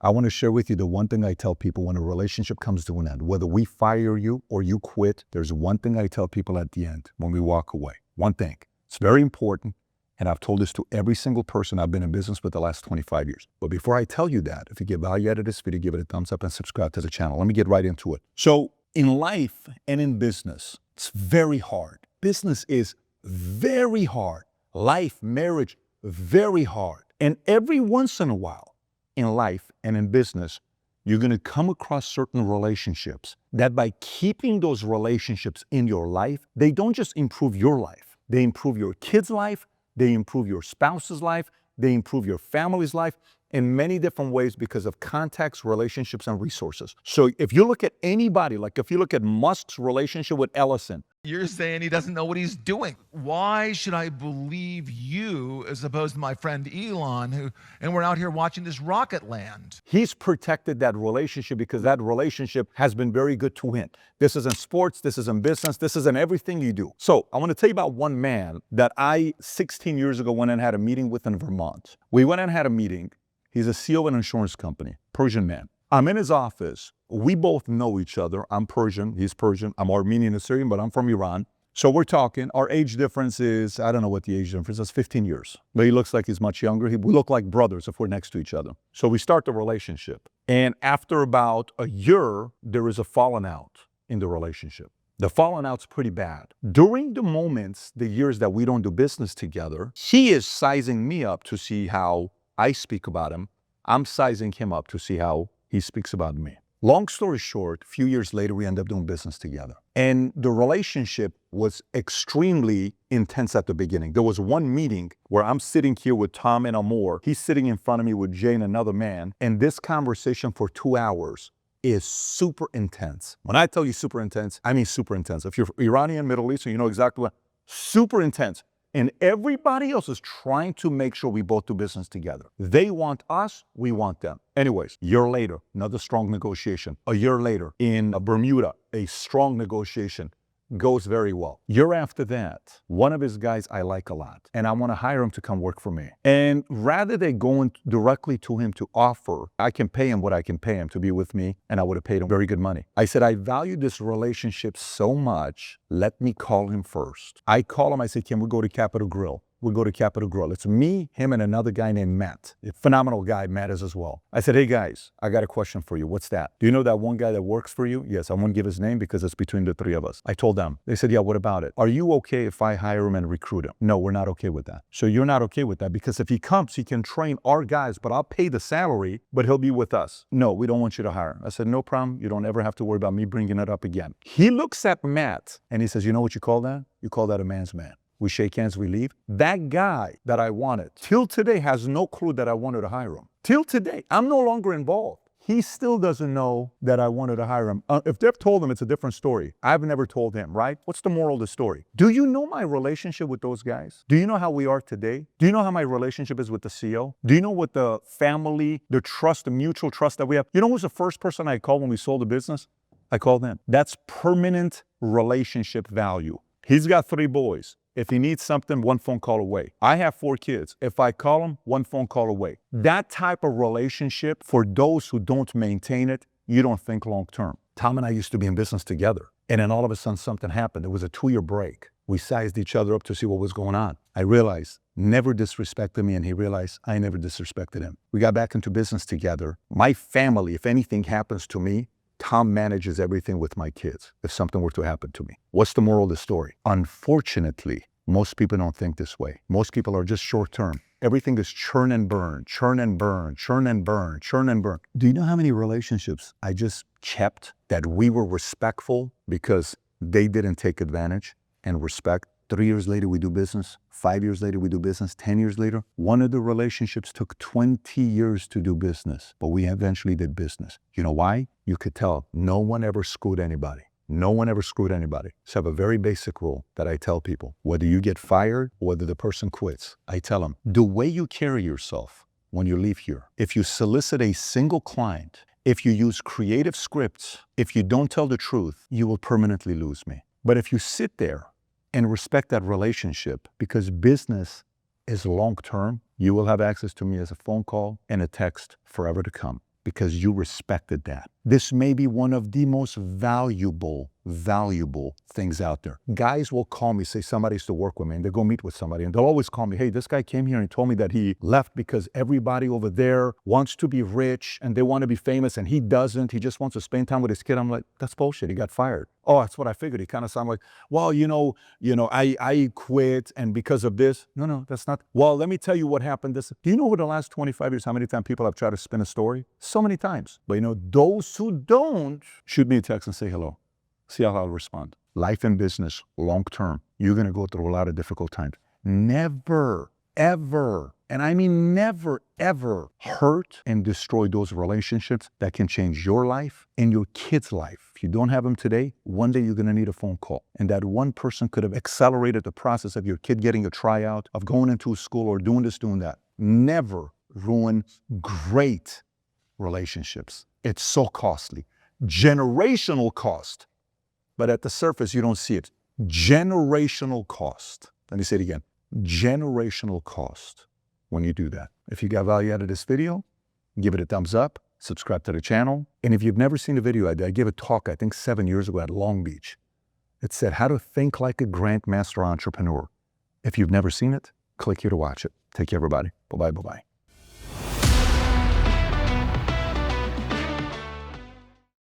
I want to share with you the one thing I tell people when a relationship comes to an end. Whether we fire you or you quit, there's one thing I tell people at the end when we walk away. One thing. It's very important, and I've told this to every single person I've been in business with the last 25 years. But before I tell you that, if you get value out of this video, give it a thumbs up and subscribe to the channel. Let me get right into it. So in life and in business, it's very hard. Business is very hard. Life, marriage, very hard. And every once in a while in life and in business, you're going to come across certain relationships that by keeping those relationships in your life, they don't just improve your life. They improve your kid's life. They improve your spouse's life. They improve your family's life in many different ways because of contacts, relationships, and resources. So if you look at anybody, like if you look at Musk's relationship with Ellison, you're saying he doesn't know what he's doing. Why should I believe you as opposed to my friend Elon, and we're out here watching this rocket land? he's protected that relationship because that relationship has been very good to him. This is in sports, this is in business, this is in everything you do. So I want to tell you about one man that I, 16 years ago, went and had a meeting with in Vermont. We went and had a meeting. He's a CEO of an insurance company, Persian man. I'm in his office. We both know each other. I'm Persian, he's Persian. I'm Armenian and Syrian, but I'm from Iran. So we're talking. Our age difference is, I don't know what the age difference is, 15 years. But he looks like he's much younger. We look like brothers if we're next to each other. So we start the relationship. And after about a year, there is a falling out in the relationship. The falling out's pretty bad. During the moments, the years that we don't do business together, he is sizing me up to see how I speak about him. I'm sizing him up to see how he speaks about me. Long story short, a few years later, we end up doing business together. And the relationship was extremely intense at the beginning. There was one meeting where I'm sitting here with Tom and Amor. He's sitting in front of me with Jay and another man. And this conversation for 2 hours is super intense. When I tell you super intense, I mean super intense. If you're Iranian, Middle Eastern, you know exactly what. Super intense. And everybody else is trying to make sure we both do business together. They want us, we want them. Anyways, a year later, another strong negotiation. A year later, in Bermuda, a strong negotiation goes very well. Year after that, one of his guys I like a lot, and I want to hire him to come work for me. And rather than going directly to him to offer, I can pay him what I can pay him to be with me, and I would have paid him very good money. I said, I value this relationship so much, let me call him first. I call him, I said, can we go to Capitol Grill? We go to Capitol Grill. It's me, him, and another guy named Matt. A phenomenal guy, Matt is as well. I said, hey guys, I got a question for you. What's that? Do you know that one guy that works for you? Yes, I won't give his name because it's between the three of us. I told them. They said, yeah, what about it? Are you okay if I hire him and recruit him? No, we're not okay with that. So you're not okay with that because if he comes, he can train our guys, but I'll pay the salary, but he'll be with us. No, we don't want you to hire him. I said, no problem. You don't ever have to worry about me bringing it up again. He looks at Matt and he says, you know what you call that? You call that a man's man. We shake hands, we leave. That guy that I wanted, till today has no clue that I wanted to hire him. Till today, I'm no longer involved. He still doesn't know that I wanted to hire him. If they've told him, it's a different story. I've never told him, right? What's the moral of the story? Do you know my relationship with those guys? Do you know how we are today? Do you know how my relationship is with the CEO? Do you know what the family, the trust, the mutual trust that we have? You know who's the first person I called when we sold the business? I called him. That's permanent relationship value. He's got 3 boys. If he needs something, 1 phone call away. I have 4 kids. If I call him, 1 phone call away. That type of relationship, for those who don't maintain it, you don't think long term. Tom and I used to be in business together. And then all of a sudden something happened. There was a 2-year break. We sized each other up to see what was going on. I realized never disrespected me, and he realized I never disrespected him. We got back into business together. My family, if anything happens to me, Tom manages everything with my kids if something were to happen to me. What's the moral of the story? Unfortunately, most people don't think this way. Most people are just short term. Everything is churn and burn, churn and burn, churn and burn, churn and burn. Do you know how many relationships I just kept that we were respectful because they didn't take advantage and respect? 3 years later, we do business. 5 years later, we do business. 10 years later, one of the relationships took 20 years to do business, but we eventually did business. You know why? You could tell no one ever screwed anybody. No one ever screwed anybody. So I have a very basic rule that I tell people. Whether you get fired or whether the person quits, I tell them, the way you carry yourself when you leave here, if you solicit a single client, if you use creative scripts, if you don't tell the truth, you will permanently lose me. But if you sit there and respect that relationship, because business is long-term, you will have access to me as a phone call and a text forever to come. because you respected that. This may be one of the most valuable things out there. Guys will call me, say somebody used to work with me, and they go meet with somebody, and they'll always call me, hey, this guy came here and told me that he left because everybody over there wants to be rich and they want to be famous and he doesn't. He just wants to spend time with his kid. I'm like, that's bullshit. He got fired. Oh, that's what I figured. He kind of sounded like, well, I quit and because of this. No, that's not. Well, let me tell you what happened. Do you know over the last 25 years how many times people have tried to spin a story? So many times. But those who don't, shoot me a text and say hello. See how I'll respond. Life and business, long term, you're going to go through a lot of difficult times. Never, ever, and I mean never, ever hurt and destroy those relationships that can change your life and your kid's life. If you don't have them today, one day you're going to need a phone call. And that one person could have accelerated the process of your kid getting a tryout, of going into a school or doing this, doing that. Never ruin great relationships. It's so costly. Generational cost. But at the surface, you don't see it. Generational cost. Let me say it again. Generational cost when you do that. If you got value out of this video, give it a thumbs up, subscribe to the channel. And if you've never seen the video I did, I gave a talk, I think 7 years ago at Long Beach. It said how to think like a grandmaster entrepreneur. If you've never seen it, click here to watch it. Take care, everybody. Bye-bye, bye-bye.